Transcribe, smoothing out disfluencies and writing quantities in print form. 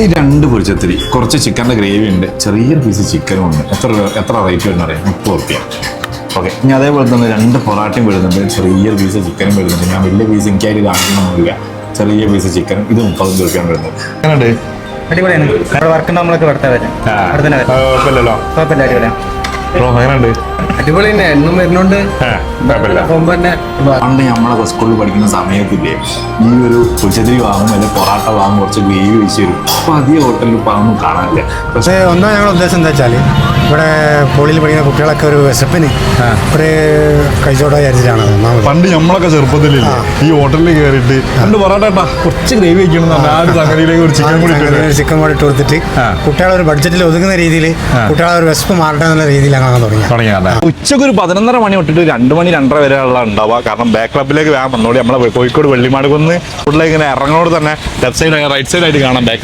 ഈ 2 പൊരിച്ചത്തിരി, കുറച്ച് ചിക്കൻ്റെ ഗ്രേവി ഉണ്ട്, ചെറിയൊരു പീസ് ചിക്കനും ഉണ്ട്. എത്ര റേറ്റ് വരുന്ന അറിയാം? 30 റുപ്യ. ഓക്കെ. ഇനി അതേപോലെ തന്നെ 2 പൊറാട്ടയും വരുന്നുണ്ട്, ചെറിയൊരു പീസ് ചിക്കനും വരുന്നുണ്ട്. ഞാൻ വലിയ പീസ് എനിക്കായിട്ട് കാണിക്കണമെന്നില്ല, ചെറിയ പീസ് ചിക്കനും. ഇത് 35 റുപ്യാണ് വരുന്നത്. എങ്ങനെയുണ്ട്? അടിപൊളിയാണ്. വർക്ക് നമ്മളൊക്കെ വരാം. കുഴപ്പമില്ലല്ലോ. കുഴപ്പമില്ല, അടിപൊളിയാണ്. എങ്ങനെയുണ്ട്? അടിപൊളി തന്നെ, എന്നും വരുന്നുണ്ട്. പണ്ട് നമ്മളൊക്കെ സ്കൂളിൽ പഠിക്കുന്ന സമയത്തില്ലേ, ഈ ഒരു പൊരിച്ചത്തിരി വാങ്ങും, അല്ലെങ്കിൽ പൊറാട്ട വാങ്ങും, കുറച്ച് ഗ്രേവി വെച്ച് തരും. അപ്പൊ അധികം ഹോട്ടലിൽ ഇപ്പൊ അതൊന്നും കാണാനില്ല. പക്ഷേ ഒന്നാം ഞങ്ങളുടെ ഉദ്ദേശം എന്താ വെച്ചാൽ ഇവിടെ പോളിയിൽ പഠിക്കുന്ന കുട്ടികളൊക്കെ ഒരു വിശപ്പിന് ഒരു കഴിച്ചോട്ടാ വിചാരിച്ചിട്ടാണ് ഒന്നാമത്. പണ്ട് നമ്മളൊക്കെ ചെറുപ്പത്തിലില്ല ഈ ഹോട്ടലിൽ കയറിയിട്ട് പണ്ട് പൊറാട്ട കുറച്ച് ഗ്രേവി വയ്ക്കണം ആ ഒരു സംഗതിയിലേക്ക് ഒരു ചിക്കൻ കൂടി ഇട്ട് കൊടുത്തിട്ട് കുട്ടികളെ ഒരു ബഡ്ജറ്റിൽ ഒതുങ്ങുന്ന രീതിയിൽ കുട്ടികളെ ഒരു വിശപ്പ് മാറട്ടെ എന്നുള്ള രീതിയിലാണ് തുടങ്ങിയത്. ഉച്ചക്ക് ഒരു 11:30 മണി തൊട്ടിട്ട് 2 മണി 2:30 വരെ ഉള്ള ഉണ്ടാവുക. കാരണം ബാക്ക് ക്ലബിലേക്ക് വേഗം വന്നോളി. നമ്മളെ കോഴിക്കോട് വെള്ളിമാട് കുന്ന് ഫുഡിലേക്ക് ഇങ്ങനെ ഇറങ്ങോട് തന്നെ ലെഫ്റ്റ് സൈഡ് റൈറ്റ് സൈഡ് ആയിട്ട് കാണാം ബാക്ക്